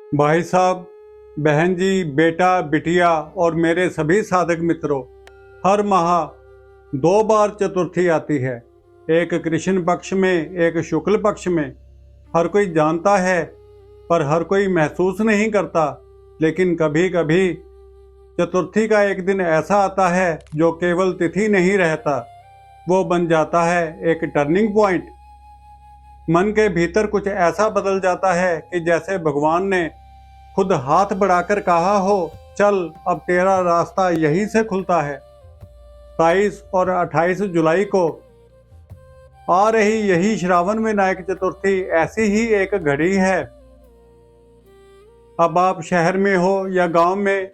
भाई साहब, बहन जी, बेटा, बिटिया और मेरे सभी साधक मित्रों, हर माह 2 बार चतुर्थी आती है। एक कृष्ण पक्ष में, एक शुक्ल पक्ष में। हर कोई जानता है पर हर कोई महसूस नहीं करता। लेकिन कभी कभी चतुर्थी का एक दिन ऐसा आता है जो केवल तिथि नहीं रहता, वो बन जाता है एक टर्निंग पॉइंट। मन के भीतर कुछ ऐसा बदल जाता है कि जैसे भगवान ने खुद हाथ बढ़ाकर कहा हो, चल अब तेरा रास्ता यहीं से खुलता है। 27 और 28 जुलाई को आ रही यही श्रावण विनायक चतुर्थी ऐसी ही एक घड़ी है। अब आप शहर में हो या गांव में,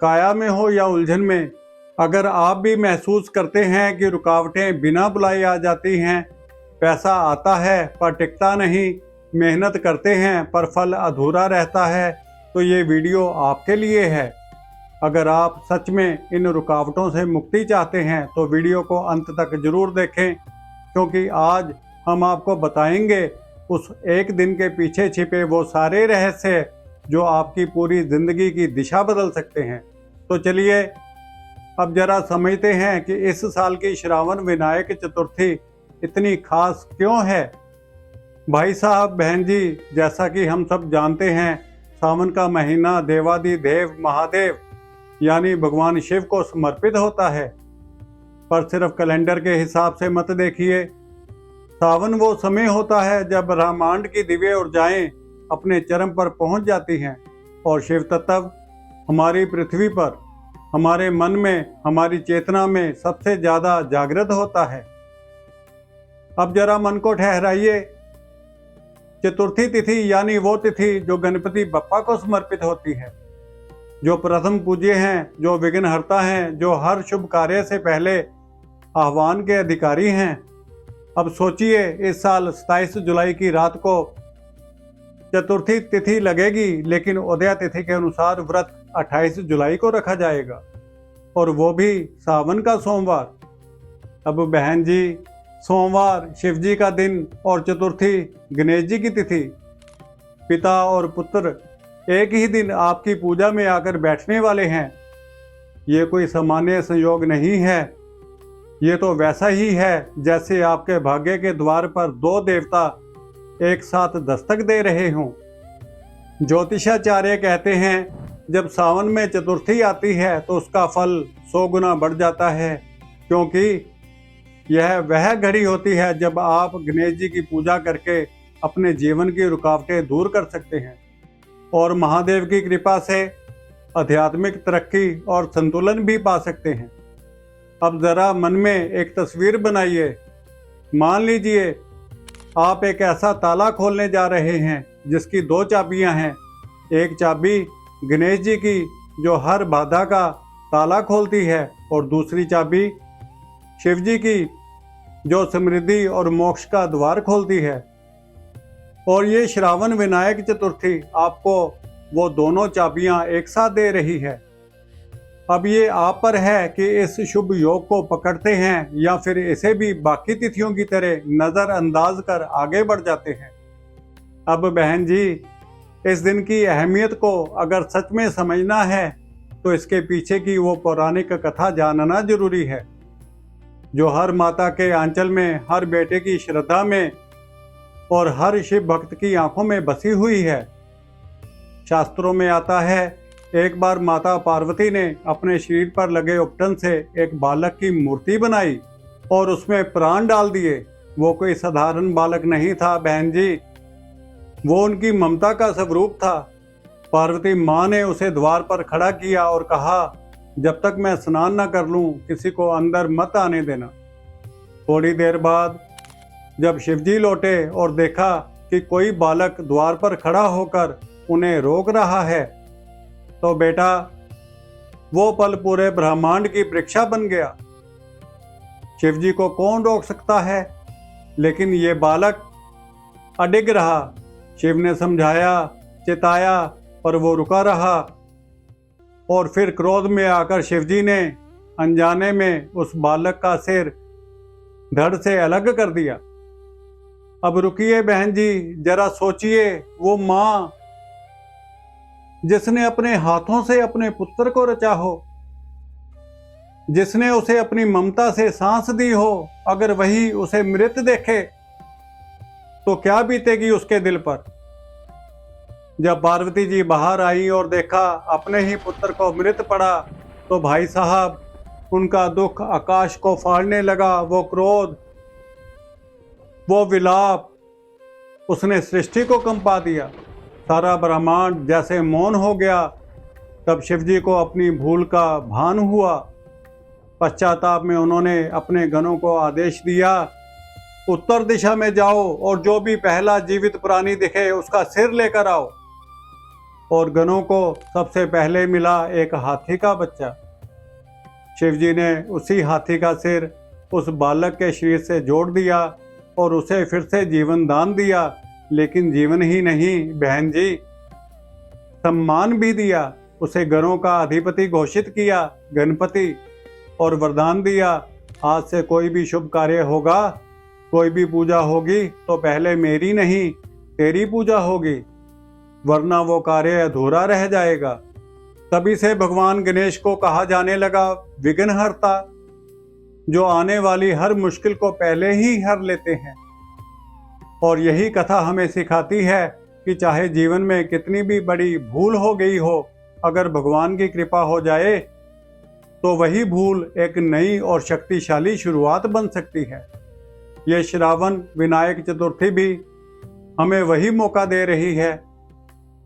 काया में हो या उलझन में, अगर आप भी महसूस करते हैं कि रुकावटें बिना बुलाए आ जाती हैं, पैसा आता है पर टिकता नहीं, मेहनत करते हैं पर फल अधूरा रहता है, तो ये वीडियो आपके लिए है। अगर आप सच में इन रुकावटों से मुक्ति चाहते हैं तो वीडियो को अंत तक जरूर देखें, क्योंकि आज हम आपको बताएंगे उस एक दिन के पीछे छिपे वो सारे रहस्य जो आपकी पूरी जिंदगी की दिशा बदल सकते हैं। तो चलिए अब जरा समझते हैं कि इस साल की श्रावण विनायक चतुर्थी इतनी खास क्यों है। भाई साहब, बहन जी, जैसा कि हम सब जानते हैं, सावन का महीना देवादिदेव महादेव यानी भगवान शिव को समर्पित होता है। पर सिर्फ कैलेंडर के हिसाब से मत देखिए। सावन वो समय होता है जब ब्रह्मांड की दिव्य ऊर्जाएं अपने चरम पर पहुंच जाती हैं और शिव तत्व हमारी पृथ्वी पर, हमारे मन में, हमारी चेतना में सबसे ज्यादा जागृत होता है। अब जरा मन को ठहराइए। चतुर्थी तिथि यानी वो तिथि जो गणपति बप्पा को समर्पित होती है, जो प्रथम पूज्य हैं, जो विघ्नहर्ता हैं, जो हर शुभ कार्य से पहले आह्वान के अधिकारी हैं। अब सोचिए, इस साल 27 जुलाई की रात को चतुर्थी तिथि लगेगी, लेकिन उदय तिथि के अनुसार व्रत 28 जुलाई को रखा जाएगा, और वो भी सावन का सोमवार। अब बहन जी, सोमवार शिव जी का दिन और चतुर्थी गणेश जी की तिथि। पिता और पुत्र एक ही दिन आपकी पूजा में आकर बैठने वाले हैं। ये कोई सामान्य संयोग नहीं है। ये तो वैसा ही है जैसे आपके भाग्य के द्वार पर 2 देवता एक साथ दस्तक दे रहे हों। ज्योतिषाचार्य कहते हैं, जब सावन में चतुर्थी आती है तो उसका फल 100 गुना बढ़ जाता है, क्योंकि यह वह घड़ी होती है जब आप गणेश जी की पूजा करके अपने जीवन की रुकावटें दूर कर सकते हैं और महादेव की कृपा से आध्यात्मिक तरक्की और संतुलन भी पा सकते हैं। अब जरा मन में एक तस्वीर बनाइए। मान लीजिए आप एक ऐसा ताला खोलने जा रहे हैं जिसकी 2 चाबियां हैं। एक चाबी गणेश जी की जो हर बाधा का ताला खोलती है, और दूसरी चाबी शिव जी की जो समृद्धि और मोक्ष का द्वार खोलती है। और ये श्रावण विनायक चतुर्थी आपको वो दोनों चाबियां एक साथ दे रही है। अब ये आप पर है कि इस शुभ योग को पकड़ते हैं या फिर इसे भी बाकी तिथियों की तरह नज़रअंदाज कर आगे बढ़ जाते हैं। अब बहन जी, इस दिन की अहमियत को अगर सच में समझना है तो इसके पीछे की वो पौराणिक कथा जानना जरूरी है, जो हर माता के आंचल में, हर बेटे की श्रद्धा में और हर शिव भक्त की आंखों में बसी हुई है। शास्त्रों में आता है, एक बार माता पार्वती ने अपने शरीर पर लगे उपटन से एक बालक की मूर्ति बनाई और उसमें प्राण डाल दिए। वो कोई साधारण बालक नहीं था बहन जी, वो उनकी ममता का स्वरूप था। पार्वती माँ ने उसे द्वार पर खड़ा किया और कहा, जब तक मैं स्नान न कर लूं किसी को अंदर मत आने देना। थोड़ी देर बाद जब शिवजी लौटे और देखा कि कोई बालक द्वार पर खड़ा होकर उन्हें रोक रहा है, तो बेटा वो पल पूरे ब्रह्मांड की परीक्षा बन गया। शिवजी को कौन रोक सकता है, लेकिन ये बालक अडिग रहा। शिव ने समझाया, चिताया, पर वो रुका रहा। और फिर क्रोध में आकर शिवजी ने अनजाने में उस बालक का सिर धड़ से अलग कर दिया। अब रुकिए बहन जी, जरा सोचिए, वो माँ जिसने अपने हाथों से अपने पुत्र को रचा हो, जिसने उसे अपनी ममता से सांस दी हो, अगर वही उसे मृत देखे तो क्या बीतेगी उसके दिल पर। जब पार्वती जी बाहर आई और देखा अपने ही पुत्र को मृत पड़ा तो भाई साहब उनका दुख आकाश को फाड़ने लगा। वो क्रोध, वो विलाप, उसने सृष्टि को कंपा दिया। सारा ब्रह्मांड जैसे मौन हो गया। तब शिवजी को अपनी भूल का भान हुआ। पश्चाताप में उन्होंने अपने गणों को आदेश दिया, उत्तर दिशा में जाओ और जो भी पहला जीवित प्राणी दिखे उसका सिर लेकर आओ। और गणों को सबसे पहले मिला एक हाथी का बच्चा। शिवजी ने उसी हाथी का सिर उस बालक के शरीर से जोड़ दिया और उसे फिर से जीवन दान दिया। लेकिन जीवन ही नहीं बहन जी, सम्मान भी दिया। उसे गणों का अधिपति घोषित किया, गणपति, और वरदान दिया, आज से कोई भी शुभ कार्य होगा, कोई भी पूजा होगी तो पहले मेरी नहीं तेरी पूजा होगी, वरना वो कार्य अधूरा रह जाएगा। तभी से भगवान गणेश को कहा जाने लगा विघ्नहर्ता, जो आने वाली हर मुश्किल को पहले ही हर लेते हैं। और यही कथा हमें सिखाती है कि चाहे जीवन में कितनी भी बड़ी भूल हो गई हो, अगर भगवान की कृपा हो जाए तो वही भूल एक नई और शक्तिशाली शुरुआत बन सकती है। ये श्रावण विनायक चतुर्थी भी हमें वही मौका दे रही है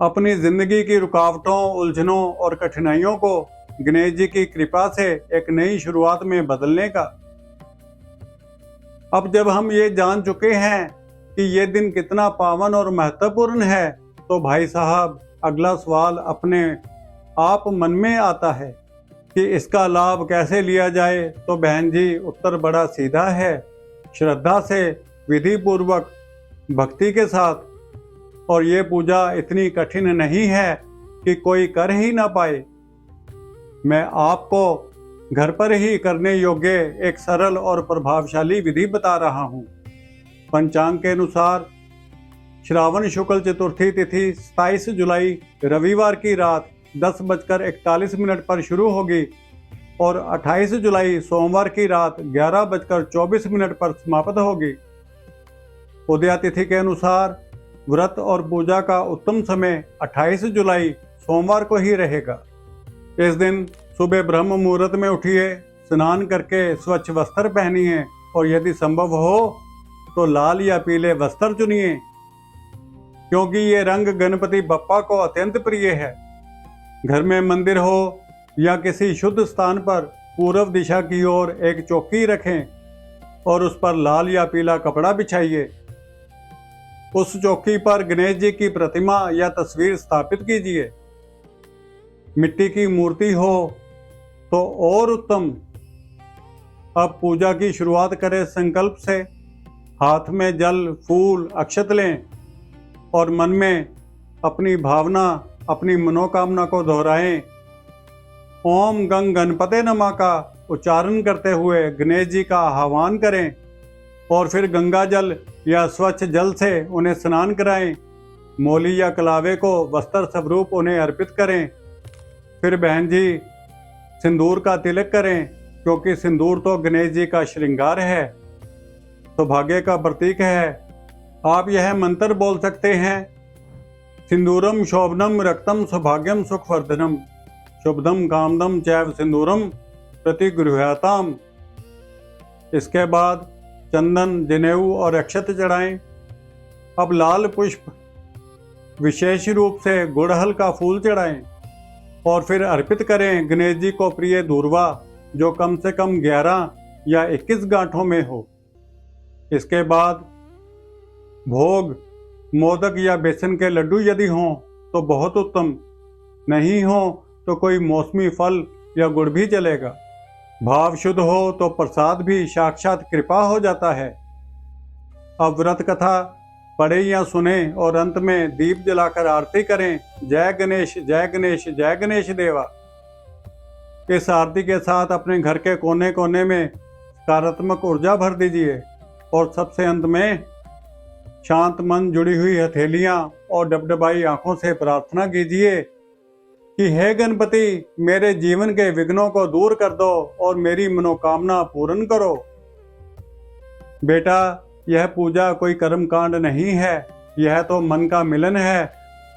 अपनी जिंदगी की रुकावटों, उलझनों और कठिनाइयों को गणेश जी की कृपा से एक नई शुरुआत में बदलने का। अब जब हम ये जान चुके हैं कि ये दिन कितना पावन और महत्वपूर्ण है, तो भाई साहब अगला सवाल अपने आप मन में आता है कि इसका लाभ कैसे लिया जाए। तो बहन जी उत्तर बड़ा सीधा है, श्रद्धा से, विधि पूर्वक, भक्ति के साथ। और ये पूजा इतनी कठिन नहीं है कि कोई कर ही ना पाए। मैं आपको घर पर ही करने योग्य एक सरल और प्रभावशाली विधि बता रहा हूँ। पंचांग के अनुसार श्रावण शुक्ल चतुर्थी तिथि 27 जुलाई रविवार की रात 10:41 पर शुरू होगी और 28 जुलाई सोमवार की रात 11:24 पर समाप्त होगी। उदया तिथि के अनुसार व्रत और पूजा का उत्तम समय 28 जुलाई सोमवार को ही रहेगा। इस दिन सुबह ब्रह्म मुहूर्त में उठिए, स्नान करके स्वच्छ वस्त्र पहनिए और यदि संभव हो तो लाल या पीले वस्त्र चुनिए, क्योंकि ये रंग गणपति बप्पा को अत्यंत प्रिय है। घर में मंदिर हो या किसी शुद्ध स्थान पर पूर्व दिशा की ओर एक चौकी रखें और उस पर लाल या पीला कपड़ा बिछाइए। उस चौकी पर गणेश जी की प्रतिमा या तस्वीर स्थापित कीजिए। मिट्टी की मूर्ति हो तो और उत्तम। अब पूजा की शुरुआत करें संकल्प से। हाथ में जल, फूल, अक्षत लें और मन में अपनी भावना, अपनी मनोकामना को दोहराएं। ओम गंग गणपते नमः का उच्चारण करते हुए गणेश जी का आह्वान करें और फिर गंगा जल या स्वच्छ जल से उन्हें स्नान कराएं। मोली या कलावे को वस्त्र स्वरूप उन्हें अर्पित करें। फिर बहन जी सिंदूर का तिलक करें, क्योंकि सिंदूर तो गणेश जी का श्रृंगार है, सौभाग्य का प्रतीक है। आप यह मंत्र बोल सकते हैं, सिंदूरम शोभनम रक्तम सौभाग्यम सुखवर्धनम शुभदम कामदम चैव सिंदूरम प्रतिगृह्यताम। इसके बाद चंदन, जनेऊ और अक्षत चढ़ाएं। अब लाल पुष्प, विशेष रूप से गुड़हल का फूल चढ़ाएं और फिर अर्पित करें गणेश जी को प्रिय दूर्वा, जो कम से कम 11 या 21 गांठों में हो। इसके बाद भोग, मोदक या बेसन के लड्डू यदि हों तो बहुत उत्तम, नहीं हो तो कोई मौसमी फल या गुड़ भी चलेगा। भाव शुद्ध हो तो प्रसाद भी साक्षात कृपा हो जाता है। अब व्रत कथा पढ़े या सुने और अंत में दीप जलाकर आरती करें। जय गणेश, जय गणेश, जय गणेश देवा। इस आरती के साथ अपने घर के कोने कोने में सकारात्मक ऊर्जा भर दीजिए और सबसे अंत में शांत मन, जुड़ी हुई हथेलियां और डबडबाई आंखों से प्रार्थना कीजिए कि हे गणपति, मेरे जीवन के विघ्नों को दूर कर दो और मेरी मनोकामना पूर्ण करो। बेटा, यह पूजा कोई कर्मकांड नहीं है, यह तो मन का मिलन है,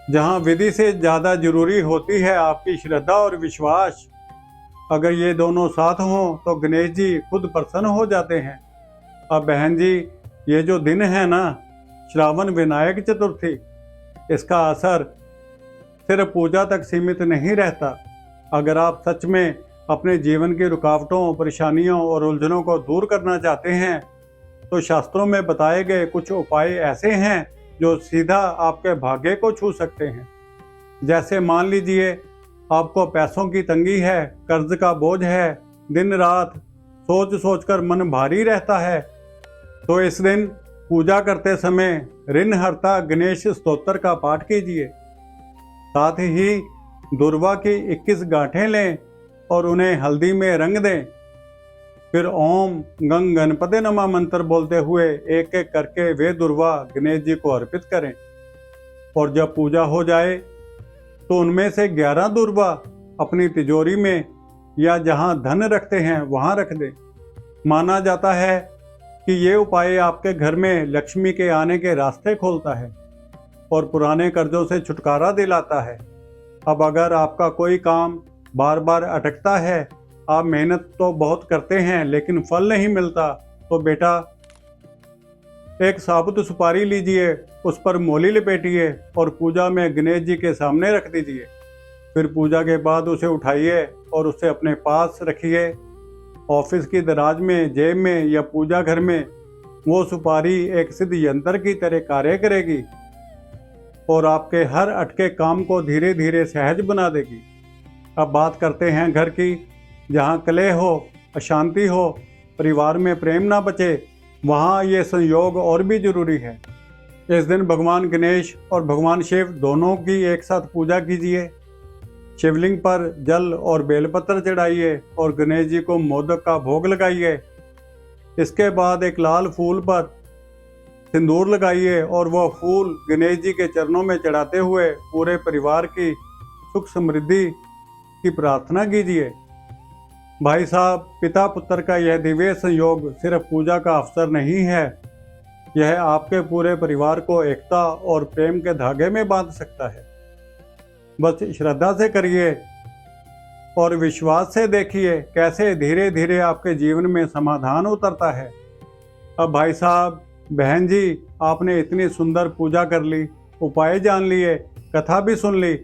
जहां विधि से ज्यादा जरूरी होती है आपकी श्रद्धा और विश्वास। अगर ये दोनों साथ हों तो गणेश जी खुद प्रसन्न हो जाते हैं। अब बहन जी, ये जो दिन है ना, श्रावण विनायक चतुर्थी, इसका असर सिर्फ पूजा तक सीमित नहीं रहता। अगर आप सच में अपने जीवन की रुकावटों, परेशानियों और उलझनों को दूर करना चाहते हैं तो शास्त्रों में बताए गए कुछ उपाय ऐसे हैं जो सीधा आपके भाग्य को छू सकते हैं। जैसे मान लीजिए आपको पैसों की तंगी है, कर्ज का बोझ है, दिन रात सोच सोच कर मन भारी रहता है, तो इस दिन पूजा करते समय ऋणहर्ता गणेश स्तोत्र का पाठ कीजिए। साथ ही दुर्वा की 21 गांठें लें और उन्हें हल्दी में रंग दें। फिर ओम गंग गणपते नमः मंत्र बोलते हुए एक एक करके वे दुर्वा गणेश जी को अर्पित करें। और जब पूजा हो जाए तो उनमें से 11 दुर्वा अपनी तिजोरी में या जहां धन रखते हैं वहां रख दें। माना जाता है कि ये उपाय आपके घर में लक्ष्मी के आने के रास्ते खोलता है और पुराने कर्जों से छुटकारा दिलाता है। अब अगर आपका कोई काम बार बार अटकता है, आप मेहनत तो बहुत करते हैं लेकिन फल नहीं मिलता, तो बेटा एक साबुत सुपारी लीजिए, उस पर मोली लपेटिए और पूजा में गणेश जी के सामने रख दीजिए। फिर पूजा के बाद उसे उठाइए और उसे अपने पास रखिए। ऑफिस की दराज में, जेब में या पूजा घर में वो सुपारी एक सिद्ध यंत्र की तरह कार्य करेगी और आपके हर अटके काम को धीरे धीरे सहज बना देगी। अब बात करते हैं घर की, जहाँ कलह हो, अशांति हो, परिवार में प्रेम ना बचे, वहाँ ये संयोग और भी जरूरी है। इस दिन भगवान गणेश और भगवान शिव दोनों की एक साथ पूजा कीजिए। शिवलिंग पर जल और बेलपत्र चढ़ाइए और गणेश जी को मोदक का भोग लगाइए। इसके बाद एक लाल फूल पर सिंदूर लगाइए और वह फूल गणेश जी के चरणों में चढ़ाते हुए पूरे परिवार की सुख समृद्धि की प्रार्थना कीजिए। भाई साहब, पिता पुत्र का यह दिव्य संयोग सिर्फ पूजा का अवसर नहीं है, यह आपके पूरे परिवार को एकता और प्रेम के धागे में बांध सकता है। बस श्रद्धा से करिए और विश्वास से देखिए कैसे धीरे धीरे आपके जीवन में समाधान उतरता है। अब भाई साहब, बहन जी, आपने इतनी सुंदर पूजा कर ली, उपाय जान लिए, कथा भी सुन ली,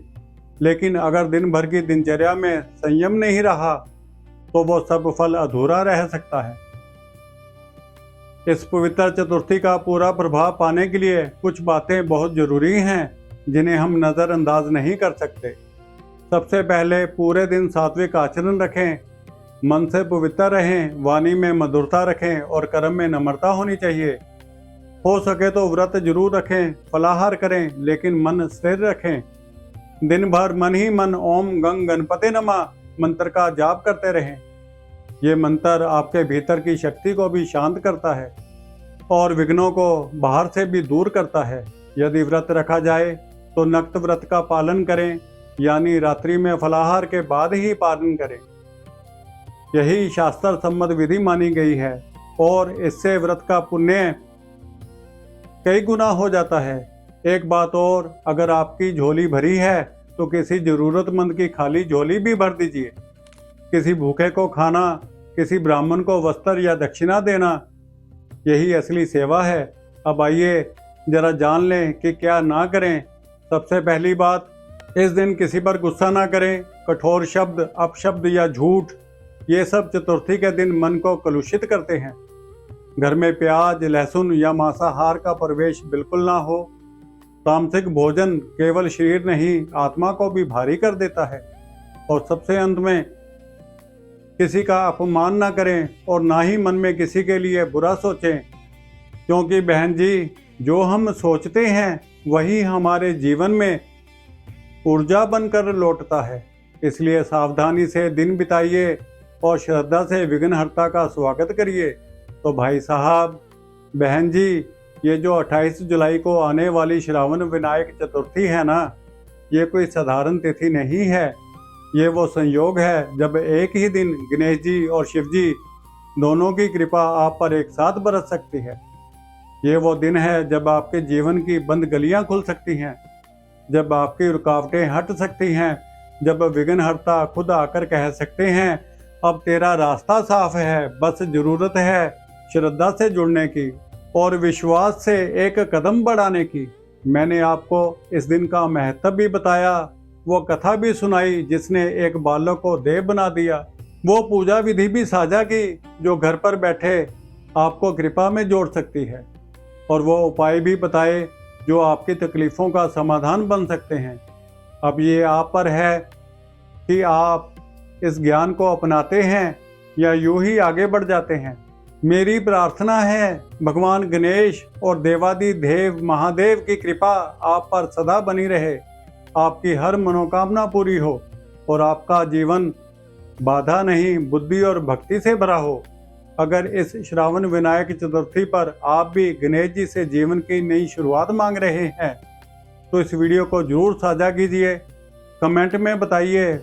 लेकिन अगर दिन भर की दिनचर्या में संयम नहीं रहा तो वो सब फल अधूरा रह सकता है। इस पवित्र चतुर्थी का पूरा प्रभाव पाने के लिए कुछ बातें बहुत जरूरी हैं जिन्हें हम नज़रअंदाज नहीं कर सकते। सबसे पहले पूरे दिन सात्विक आचरण रखें, मन से पवित्र रहें, वाणी में मधुरता रखें और कर्म में नम्रता होनी चाहिए। हो सके तो व्रत जरूर रखें, फलाहार करें, लेकिन मन स्थिर रखें। दिन भर मन ही मन ओम गंग गणपते नमः मंत्र का जाप करते रहें। ये मंत्र आपके भीतर की शक्ति को भी शांत करता है और विघ्नों को बाहर से भी दूर करता है। यदि व्रत रखा जाए तो नक्त व्रत का पालन करें, यानी रात्रि में फलाहार के बाद ही पालन करें। यही शास्त्र सम्मत विधि मानी गई है और इससे व्रत का पुण्य कई गुना हो जाता है। एक बात और, अगर आपकी झोली भरी है तो किसी जरूरतमंद की खाली झोली भी भर दीजिए। किसी भूखे को खाना, किसी ब्राह्मण को वस्त्र या दक्षिणा देना, यही असली सेवा है। अब आइए जरा जान लें कि क्या ना करें। सबसे पहली बात, इस दिन किसी पर गुस्सा ना करें। कठोर शब्द, अपशब्द या झूठ, ये सब चतुर्थी के दिन मन को कलुषित करते हैं। घर में प्याज, लहसुन या मांसाहार का प्रवेश बिल्कुल ना हो। तामसिक भोजन केवल शरीर नहीं, आत्मा को भी भारी कर देता है। और सबसे अंत में, किसी का अपमान ना करें और ना ही मन में किसी के लिए बुरा सोचें, क्योंकि बहन जी, जो हम सोचते हैं वही हमारे जीवन में ऊर्जा बनकर लौटता है। इसलिए सावधानी से दिन बिताइए और श्रद्धा से विघ्नहर्ता का स्वागत करिए। तो भाई साहब, बहन जी, ये जो 28 जुलाई को आने वाली श्रावण विनायक चतुर्थी है ना, ये कोई साधारण तिथि नहीं है। ये वो संयोग है जब एक ही दिन गणेश जी और शिव जी दोनों की कृपा आप पर एक साथ बरस सकती है। ये वो दिन है जब आपके जीवन की बंद गलियां खुल सकती हैं, जब आपकी रुकावटें हट सकती हैं, जब विघ्नहर्ता खुद आकर कह सकते हैं अब तेरा रास्ता साफ है, बस जरूरत है श्रद्धा से जुड़ने की और विश्वास से एक कदम बढ़ाने की। मैंने आपको इस दिन का महत्व भी बताया, वो कथा भी सुनाई जिसने एक बालक को देव बना दिया, वो पूजा विधि भी साझा की जो घर पर बैठे आपको कृपा में जोड़ सकती है, और वो उपाय भी बताए जो आपकी तकलीफ़ों का समाधान बन सकते हैं। अब ये आप पर है कि आप इस ज्ञान को अपनाते हैं या यूं ही आगे बढ़ जाते हैं। मेरी प्रार्थना है भगवान गणेश और देवादिदेव महादेव की कृपा आप पर सदा बनी रहे, आपकी हर मनोकामना पूरी हो और आपका जीवन बाधा नहीं बुद्धि और भक्ति से भरा हो। अगर इस श्रावण विनायक चतुर्थी पर आप भी गणेश जी से जीवन की नई शुरुआत मांग रहे हैं तो इस वीडियो को जरूर साझा कीजिए। कमेंट में बताइए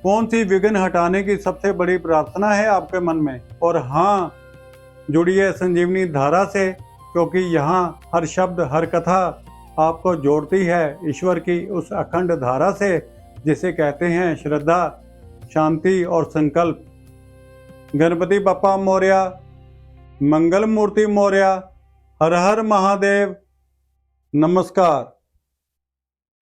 कौन सी विघ्न हटाने की सबसे बड़ी प्रार्थना है आपके मन में, और हाँ, जुड़िए संजीवनी धारा से, क्योंकि यहाँ हर शब्द हर कथा आपको जोड़ती है ईश्वर की उस अखंड धारा से जिसे कहते हैं श्रद्धा, शांति और संकल्प। गणपति बप्पा मोरया, मंगल मूर्ति मोरया, हर हर महादेव, नमस्कार।